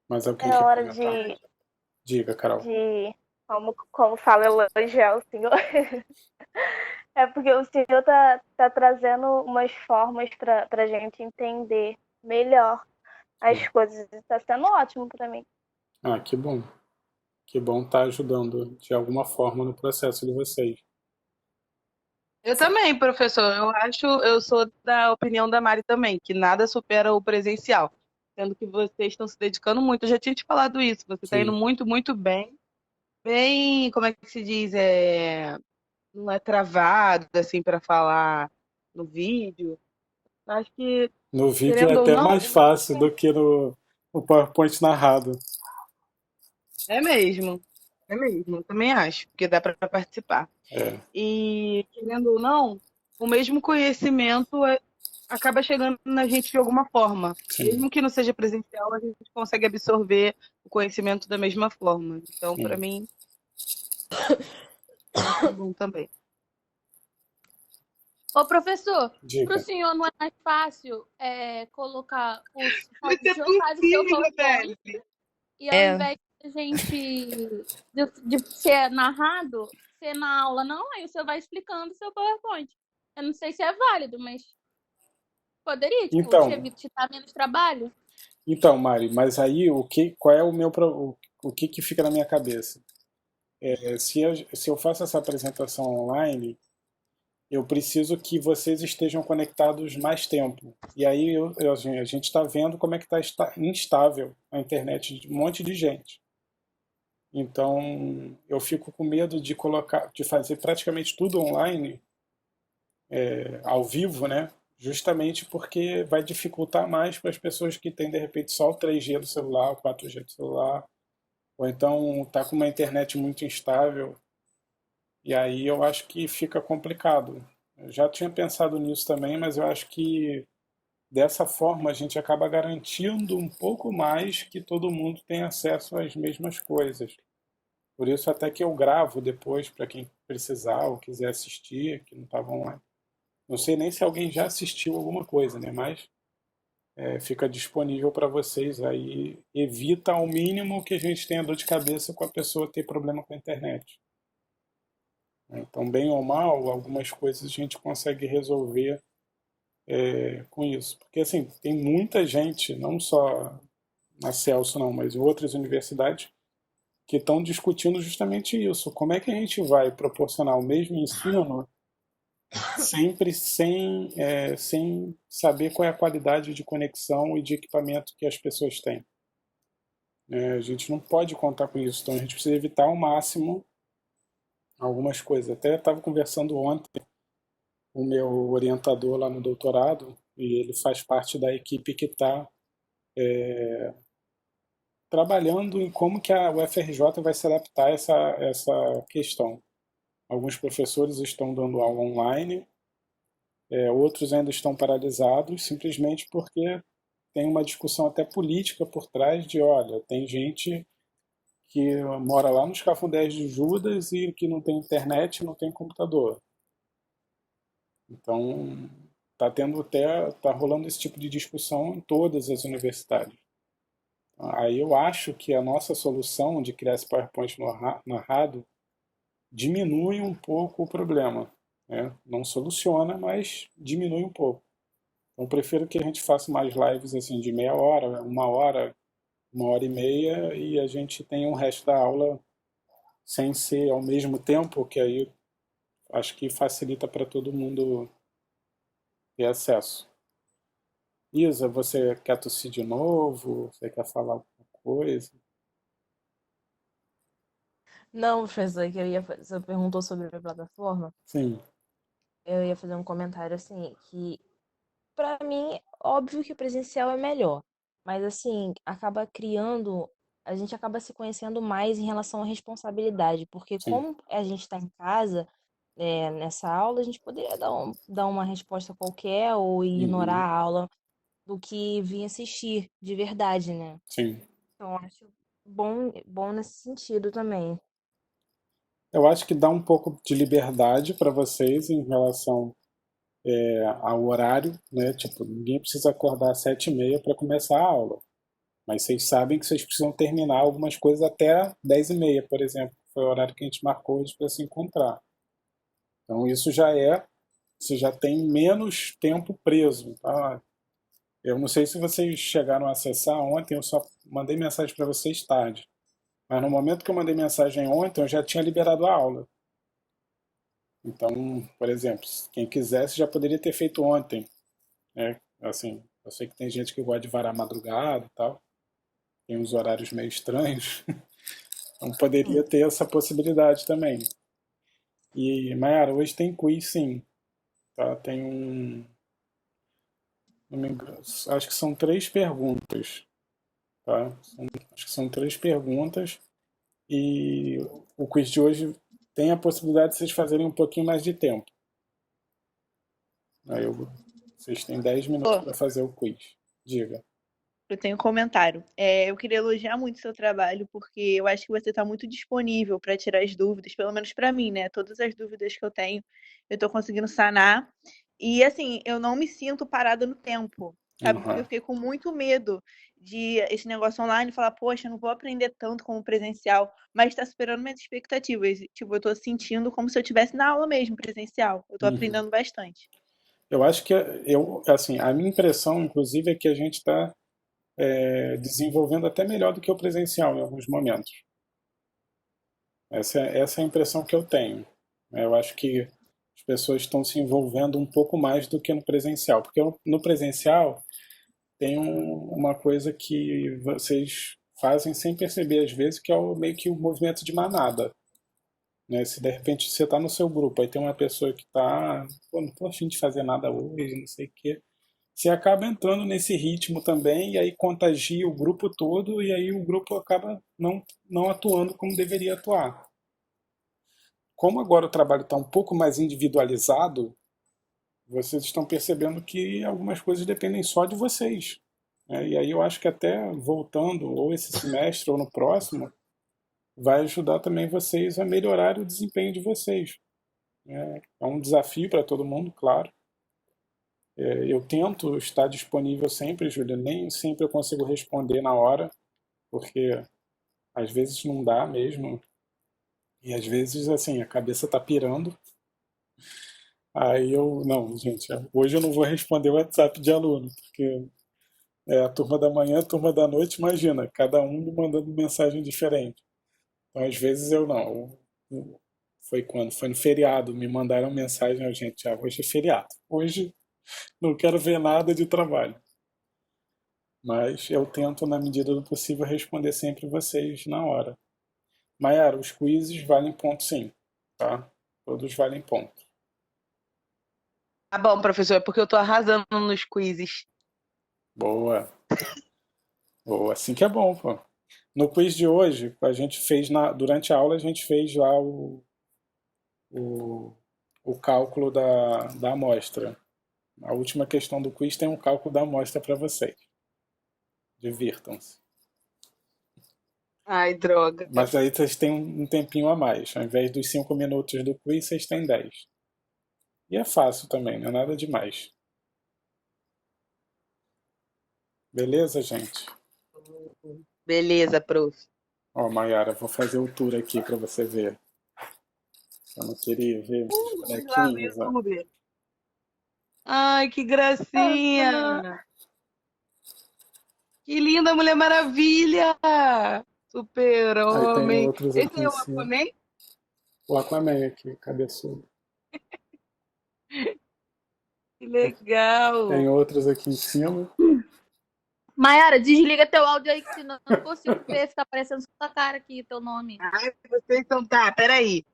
Mas alguém É quer hora comentar? Diga, Carol. como fala, elogiar o senhor. É porque o senhor tá trazendo umas formas pra gente entender melhor as coisas. Está sendo ótimo para mim. Ah, que bom. Que bom estar ajudando de alguma forma no processo de vocês. Eu também, professor. Eu sou da opinião da Mari também, que nada supera o presencial. Sendo que vocês estão se dedicando muito. Eu já tinha te falado isso. Você está indo Sim. muito, muito bem. Bem, como é que se diz? Não é travado, assim, para falar no vídeo. Acho que, No vídeo é querendo ou até não, mais fácil do que no PowerPoint narrado. é mesmo. É mesmo, eu também acho, porque dá para participar. É, E, querendo ou não, o mesmo conhecimento acaba chegando na gente de alguma forma. sim, Mesmo que não seja presencial, a gente consegue absorver o conhecimento da mesma forma. Então, para sim. mim, é bom também. Ô, professor, para o Diga. senhor não é mais fácil colocar os. Mas O é senhor faz o seu possível, PowerPoint Deli. e ao invés de a gente de ser narrado, ser na aula, não, aí o senhor vai explicando o seu PowerPoint. Eu não sei se é válido, mas poderia, tipo, Então, te dar menos trabalho. Mari, mas aí qual é o que fica na minha cabeça? Se eu faço essa apresentação online, eu preciso que vocês estejam conectados mais tempo. E aí a gente está vendo como é que está instável a internet de um monte de gente. Então eu fico com medo de fazer praticamente tudo online, ao vivo, né? Justamente porque vai dificultar mais para as pessoas que têm de repente só o 3G do celular, o 4G do celular, ou então tá com uma internet muito instável. E aí eu acho que fica complicado. Eu já tinha pensado nisso também, mas eu acho que dessa forma a gente acaba garantindo um pouco mais que todo mundo tem acesso às mesmas coisas. Por isso até que eu gravo depois para quem precisar ou quiser assistir, que não estava online. Não sei nem se alguém já assistiu alguma coisa, né? Mas fica disponível para vocês aí. Evita ao mínimo que a gente tenha dor de cabeça com a pessoa ter problema com a internet. Então, bem ou mal, algumas coisas a gente consegue resolver com isso. Porque, assim, tem muita gente, não só na Celso, não, mas em outras universidades, que estão discutindo justamente isso. Como é que a gente vai proporcionar o mesmo ensino sempre sem saber qual é a qualidade de conexão e de equipamento que as pessoas têm? A gente não pode contar com isso, então a gente precisa evitar ao máximo algumas coisas. Até estava conversando ontem com o meu orientador lá no doutorado, e ele faz parte da equipe que está trabalhando em como que a UFRJ vai se adaptar a essa questão. Alguns professores estão dando aula online, outros ainda estão paralisados, simplesmente porque tem uma discussão até política por trás de, olha, tem gente que mora lá nos Cafundés de Judas e que não tem internet, não tem computador. Então, tá rolando esse tipo de discussão em todas as universidades. Aí eu acho que a nossa solução de criar esse PowerPoint narrado diminui um pouco o problema, né? Não soluciona, mas diminui um pouco. Então, eu prefiro que a gente faça mais lives assim de meia hora, 1 hora e meia, e a gente tenha o resto da aula sem ser ao mesmo tempo, que aí acho que facilita para todo mundo ter acesso. Isa, você quer tossir de novo? Você quer falar alguma coisa? Não, professor, que você perguntou sobre a plataforma. Sim, Eu ia fazer um comentário assim, que pra mim, óbvio que o presencial é melhor, mas assim, a gente acaba se conhecendo mais em relação à responsabilidade, porque sim. como a gente está em casa, nessa aula, a gente poderia dar uma resposta qualquer ou ignorar Uhum, a aula do que vir assistir de verdade, né? sim. Então, eu acho bom nesse sentido também. Eu acho que dá um pouco de liberdade para vocês em relação ao horário, né? Tipo, ninguém precisa acordar às 7h30 para começar a aula. Mas vocês sabem que vocês precisam terminar algumas coisas até 10h30, por exemplo. Foi o horário que a gente marcou hoje para se encontrar. Então isso você já tem menos tempo preso. Tá? Eu não sei se vocês chegaram a acessar ontem, eu só mandei mensagem para vocês tarde. Mas no momento que eu mandei mensagem ontem, eu já tinha liberado a aula. Então, por exemplo, quem quisesse já poderia ter feito ontem, né? Assim, eu sei que tem gente que gosta de varar madrugada e tal, tem uns horários meio estranhos, então poderia ter essa possibilidade também. E, Mayara, hoje tem quiz sim, tá? Tem não me engano, acho que são 3 perguntas, tá? Acho que são 3 perguntas e o quiz de hoje tem a possibilidade de vocês fazerem um pouquinho mais de tempo. Aí vocês têm 10 minutos Ô, para fazer o quiz. Diga. eu tenho um comentário. Eu queria elogiar muito o seu trabalho, porque eu acho que você está muito disponível para tirar as dúvidas, pelo menos para mim, né? Todas as dúvidas que eu tenho, eu estou conseguindo sanar. E assim, eu não me sinto parada no tempo, sabe? Porque eu Aham. fiquei com muito medo de esse negócio online falar, poxa, eu não vou aprender tanto como presencial, mas tá superando minhas expectativas. Tipo, eu tô sentindo como se eu estivesse na aula mesmo, presencial. Eu tô Uhum. aprendendo bastante. Eu acho que assim, a minha impressão, inclusive, é que a gente está desenvolvendo até melhor do que o presencial em alguns momentos. Essa é a impressão que eu tenho. Eu acho que as pessoas estão se envolvendo um pouco mais do que no presencial, porque no presencial tem uma coisa que vocês fazem sem perceber às vezes, que é meio que o movimento de manada. Né? Se de repente você está no seu grupo, aí tem uma pessoa que está, pô, não estou afim de fazer nada hoje, não sei o quê. Você acaba entrando nesse ritmo também, e aí contagia o grupo todo, e aí o grupo acaba não atuando como deveria atuar. Como agora o trabalho está um pouco mais individualizado, vocês estão percebendo que algumas coisas dependem só de vocês. Né? E aí eu acho que até voltando, ou esse semestre ou no próximo, vai ajudar também vocês a melhorar o desempenho de vocês. É um desafio para todo mundo, claro. Eu tento estar disponível sempre, Júlia, nem sempre eu consigo responder na hora, porque às vezes não dá mesmo, e às vezes assim, a cabeça está pirando. Aí não, gente, hoje eu não vou responder o WhatsApp de aluno, porque é a turma da manhã, a turma da noite, imagina, cada um me mandando mensagem diferente. Então, às vezes eu não. Foi quando? Foi no feriado, me mandaram mensagem, gente, hoje é feriado. Hoje não quero ver nada de trabalho. Mas eu tento, na medida do possível, responder sempre vocês na hora. Maiara, os quizzes valem ponto sim, tá? Todos valem ponto. Tá bom, professor, é porque eu tô arrasando nos quizzes. Boa. Boa, assim que é bom, pô. No quiz de hoje, a gente fez durante a aula, a gente fez lá o, o cálculo da amostra. A última questão do quiz tem um cálculo da amostra para vocês. Divirtam-se. Ai, droga. Mas aí vocês têm um tempinho a mais. Ao invés dos 5 minutos do quiz, vocês têm 10. E é fácil também, não é nada demais. Beleza, gente? Beleza, prof. Ó, Mayara, vou fazer o tour aqui para você ver. Eu não queria ver os Vamos lá no bonequinhos, ó. YouTube. Ai, que gracinha! Que linda Mulher Maravilha! Aí tem Super-Homem. outros Esse aqui é em o cima. Aquaman? O Aquaman aqui, cabeçudo. Que Tem legal! outros aqui em cima. Mayara, desliga teu áudio aí, que senão eu não consigo ver se tá aparecendo sua cara aqui, teu nome. Ai, vocês estão... Tá, peraí.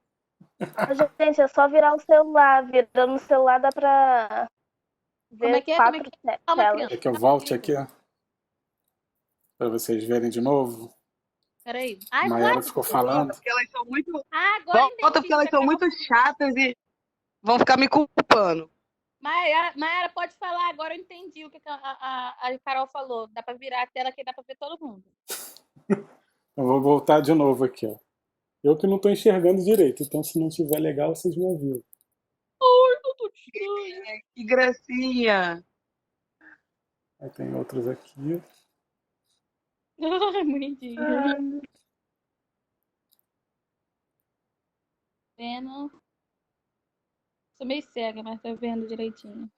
Gente, é só virar o celular. Virando o celular dá pra Como é ver que é? Como é quatro que é? Calma, telas. criança. É que eu volte aqui, ó, para vocês verem de novo. Peraí. Ai, Mayara claro. ficou Volta, falando. porque elas são muito... Ah, agora eu Volta, entendi porque o que elas a são Carol muito chatas e vão ficar me culpando. Mayara, pode falar, agora eu entendi o que a Carol falou. Dá pra virar a tela que dá pra ver todo mundo. Eu vou voltar de novo aqui, ó. Eu que não estou enxergando direito, então se não estiver legal, vocês me avisam. Ai, tô tudo estranho. Que gracinha! Aí tem outros aqui. Ai, bonitinho. Vendo. Sou meio cega, mas tô vendo direitinho.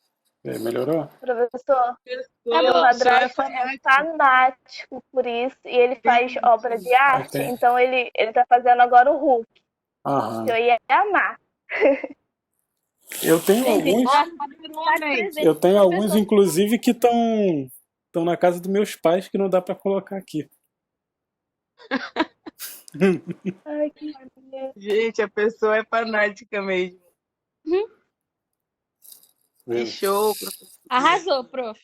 E aí, melhorou? Professor, meu Professor, o senhor é padrasto é fanático. fanático por isso e ele faz obra de Aí arte, tem. então ele tá fazendo agora o Hulk, Aham. que eu ia amar. Eu tenho Gente, alguns. ó, pode dar de presente Eu tenho pra alguns, pessoa. inclusive, que estão na casa dos meus pais que não dá para colocar aqui. Ai, que maravilha. Gente, a pessoa é fanática mesmo. Que show, professor. Arrasou, prof.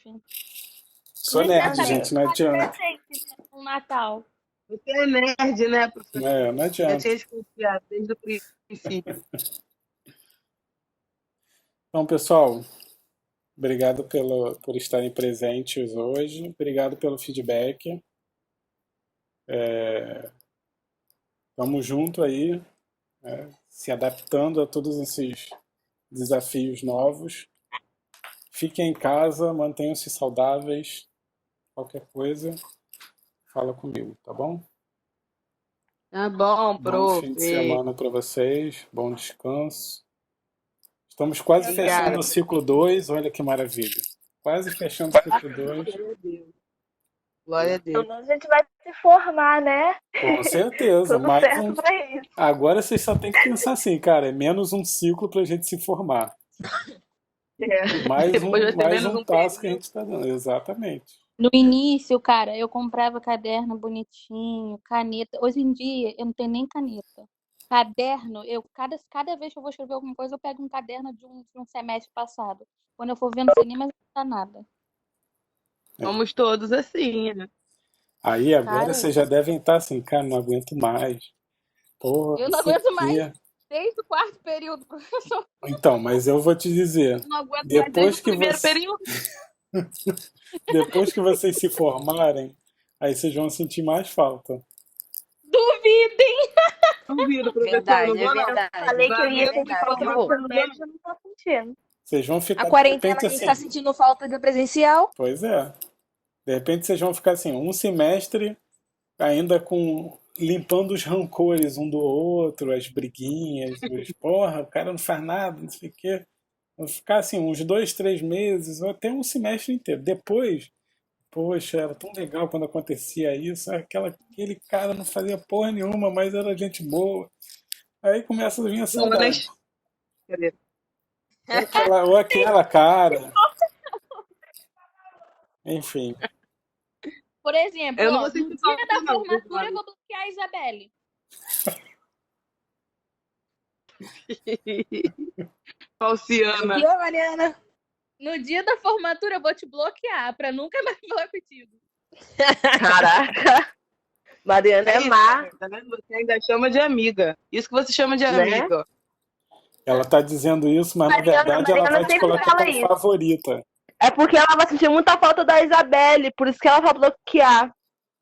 Sou Gente, nerd, tá gente, não de adianta. presente no Natal. Você é nerd, né, professor? Não Já adianta. tinha desconfiado desde o princípio. Então, pessoal, obrigado por estarem presentes hoje. Obrigado pelo feedback. Vamos junto aí, se adaptando a todos esses desafios novos. Fiquem em casa, mantenham-se saudáveis. Qualquer coisa, fala comigo, tá bom? Tá bom, Bom fim de semana para vocês, bom descanso. Estamos quase fechando o ciclo 2, olha que maravilha. Quase fechando o ciclo 2. Glória a Deus. Então a gente vai se formar, né? Com certeza, Tudo mais certo um. pra isso. Agora vocês só tem que pensar assim, cara, é menos um ciclo pra gente se formar. Mais Depois vai ser mais menos um um passo que a período. gente está dando, exatamente. No início, cara, eu comprava caderno bonitinho, caneta. Hoje em dia, eu não tenho nem caneta. Caderno, cada vez que eu vou escrever alguma coisa, eu pego um caderno de um semestre passado. Quando eu for ver, não sei nem mais nada. Somos todos assim, né? Aí agora Cara, vocês já devem estar assim, cara, não aguento mais. Porra, eu não sei o aguento mais quê. desde o quarto período, professor. Então, mas eu vou te dizer, Não aguento mais desde depois o que primeiro você, período. depois que vocês se formarem, aí vocês vão sentir mais falta. Duvidem! Duvido, professor. Verdade, Não é vou, não. verdade. Falei que eu ia sentir Verdade, falta eu do vou. ensino médio, eu não tô sentindo. Vocês vão A ficar, de quarentena repente, a gente tá assim. sentindo falta do presencial. Pois é. De repente vocês vão ficar assim, um semestre ainda com limpando os rancores um do outro, as briguinhas, os porra, o cara não faz nada, não sei o quê. Vão ficar assim, uns 2, 3 meses, ou até um semestre inteiro. Depois, poxa, era tão legal quando acontecia isso, aquele cara não fazia porra nenhuma, mas era gente boa. Aí começa a vir a saudade. Jonas. Cadê? Ou aquela cara. Enfim. Por exemplo, Eu não ó, vou no sentir dia falta, da não, formatura eu viu, vou bloquear a Isabelle. Falciana. E ô, Mariana? No dia da formatura eu vou te bloquear pra nunca mais falar contigo. Caraca, Mariana é Isso, má, tá vendo? Você ainda chama de amiga. Isso que você chama de né? amiga. Ela tá dizendo isso, mas na verdade ela vai te sempre colocar fala como isso. favorita. É porque ela vai sentir muita falta da Isabelle, por isso que ela vai bloquear.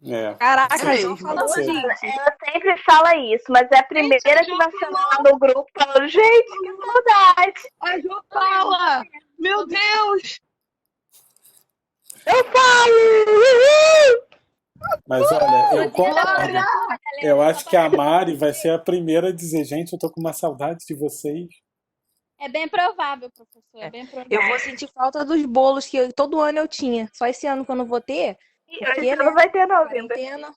É. Caraca, Pode então ser, fala pode ser. gente. Ela sempre fala isso, mas é a primeira que vai chamar lá no grupo falando, gente, que saudade. A Jo fala! Meu Deus! Eu falo! Mas olha, eu concordo. Glória! Eu acho que a Mari vai ser a primeira a dizer, gente, eu tô com uma saudade de vocês. É bem provável, professor. É bem provável. Eu vou sentir falta dos bolos que todo ano eu tinha. Só esse ano que eu não vou ter. Porque, Esse não vai ter não, ainda. quarentena.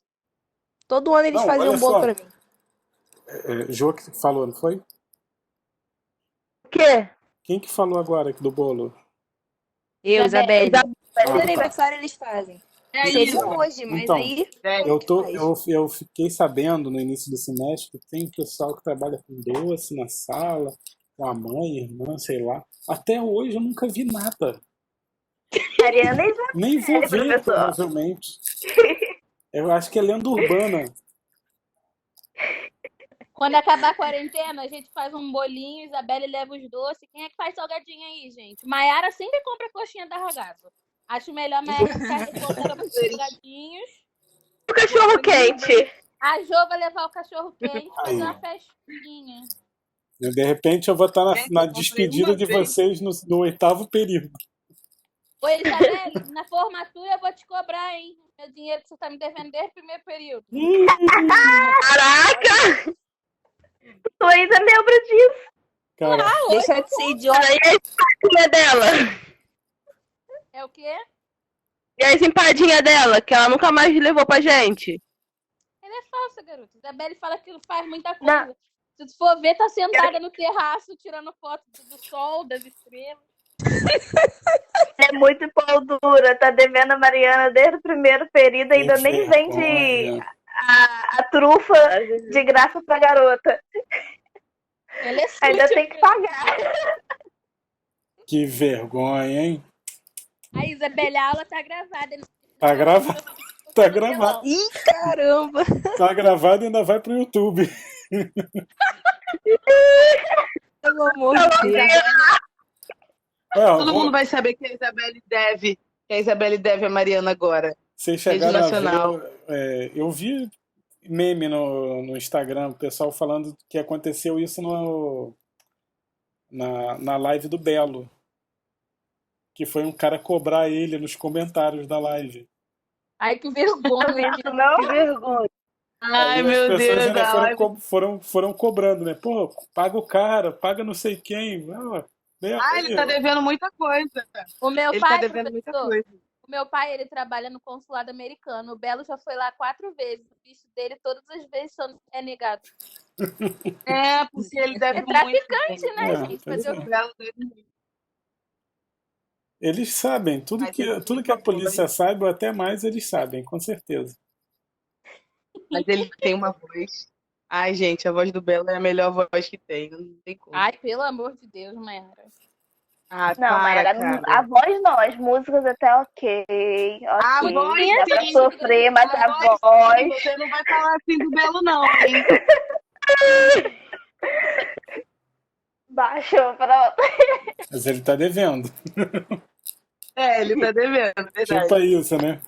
Todo ano eles Não, faziam olha bolo só. pra mim. Jô que falou, não foi? O quê? Quem que falou agora aqui do bolo? Eu, Isabelle. Ah, Todo tá. aniversário eles fazem. É Seria isso. hoje, mas Então, aí. eu fiquei sabendo no início do semestre que tem pessoal que trabalha com doce na sala, com a mãe, irmã, sei lá. Até hoje eu nunca vi nada. Mariana e Isabelle, Nem vou ver, professor. provavelmente. Eu acho que é lenda urbana. Quando acabar a quarentena, a gente faz um bolinho, Isabelle leva os doces. Quem é que faz salgadinho aí, gente? Maiara sempre compra coxinha da Ragazzo. Acho melhor Maiara ficar responsável por salgadinhos. O cachorro quente. A Jo vai levar o cachorro quente, fazer Aí. uma festinha. De repente eu vou estar Gente, na eu comprei despedida uma de vez. vocês no 8º período. Ô, Isabelle, na formatura eu vou te cobrar, hein? Meu dinheiro que você tá me devendo desde o primeiro período. Caraca! Tu ainda lembra disso. Cara, Deixa de ser idiota. Aí a empadinha dela. É o quê? E as empadinhas dela, que ela nunca mais levou pra gente. Ela é falsa, garota. Isabelle fala que não faz muita coisa. Se tu for ver, tá sentada no terraço, tirando foto do sol, das estrelas. É muito pau dura, tá devendo a Mariana desde o primeiro período, ainda que nem vende vergonha. a trufa de graça pra garota. Ela é Ainda suja, tem que cara. pagar. Que vergonha, hein? A Isabelle, a aula tá gravada. Tá gravado. Tá gravado. Ih, caramba. Tá gravado e ainda vai pro YouTube. Pelo amor de Deus. Todo mundo vai saber que a Isabelle deve a Mariana agora. Vocês chegaram Rede a Nacional. ver, eu vi meme no Instagram, o pessoal falando que aconteceu isso na live do Belo. que foi um cara cobrar ele nos comentários da live. Ai, que vergonha. Isso não. Que vergonha. Ai, Aí as meu pessoas Deus, ainda a live. foram cobrando, né? Pô, paga o cara, paga não sei quem. Ah, vem Ah, ele aí. tá devendo muita coisa. O meu Ele tá pai, devendo muita professor, coisa. o meu pai, ele trabalha no consulado americano. O Belo já foi lá 4 vezes. O visto dele, todas as vezes, é negado. É, porque ele deve É muito. traficante, gente. né, É, gente? pois Fazer o é. quê? Belo deve muito. Eles sabem, Mas ele tem tudo que a uma polícia voz. sabe, ou até mais, eles sabem, com certeza. Mas ele tem uma voz. Ai, gente, a voz do Belo é a melhor voz que tem. Não tem como. Ai, pelo amor de Deus, Mayara. Ah, Não, para, Mayara, cara. a voz não, as músicas até ok. A Ok, voz dá pra sim. sofrer, mas A a voz sim. voz. Você não vai falar assim do Belo, não, hein? Baixou pra. Mas ele tá devendo. É, ele tá devendo, verdade. Tipo isso, né?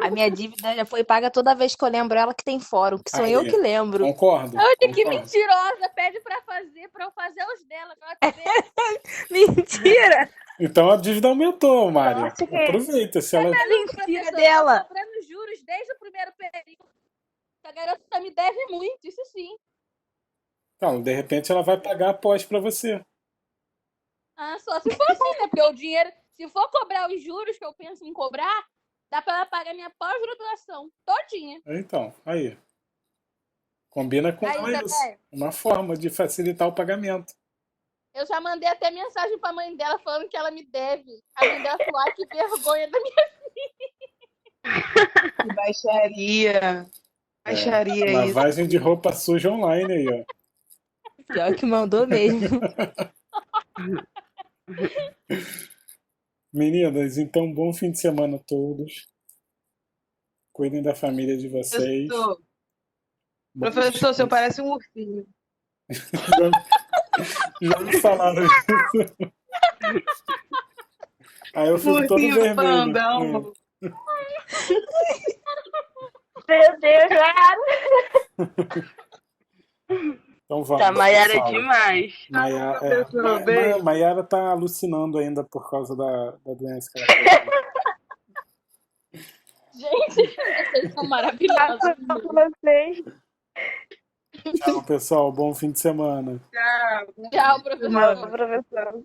A minha dívida já foi paga toda vez que eu lembro ela que tem fórum, que sou eu Aí, que lembro. concordo. Olha que Concordo. mentirosa. Pede pra eu fazer os dela. Pra eu ver. Mentira! Então a dívida aumentou, Mário. Sorte que- Aproveita. Se ela... Maluco, Mentira professor, dela. Eu tô cobrando juros desde o primeiro período. A garota me deve muito, isso sim. Então, de repente ela vai pagar a pós pra você. Ah, só se for assim, né? Porque o dinheiro, se for cobrar os juros que eu penso em cobrar, dá pra ela pagar minha pós-graduação todinha. Então, aí. Combina com Aí, ela tá isso. vendo? Uma forma de facilitar o pagamento. Eu já mandei até mensagem pra mãe dela falando que ela me deve. A mãe dela falou, ai, que vergonha da minha. Que baixaria. Baixaria isso. Lavagem de roupa suja online aí, ó. Pior que mandou mesmo. Meninas, então bom fim de semana a todos. Cuidem da família de vocês. Professor, Bom professor, o senhor descanso. parece um ursinho. Já me falaram isso. Aí eu Um fico todo ursinho vermelho. pandão. Meu Deus, Mayara. Então vamos. Tá, Mayara é pessoal. demais. Professor, beijo. Mayara tá alucinando ainda por causa da doença que ela teve. Gente, vocês são maravilhosos. Pra vocês. Tchau, pessoal. Bom fim de semana. Tchau. Tchau, professor. Professor.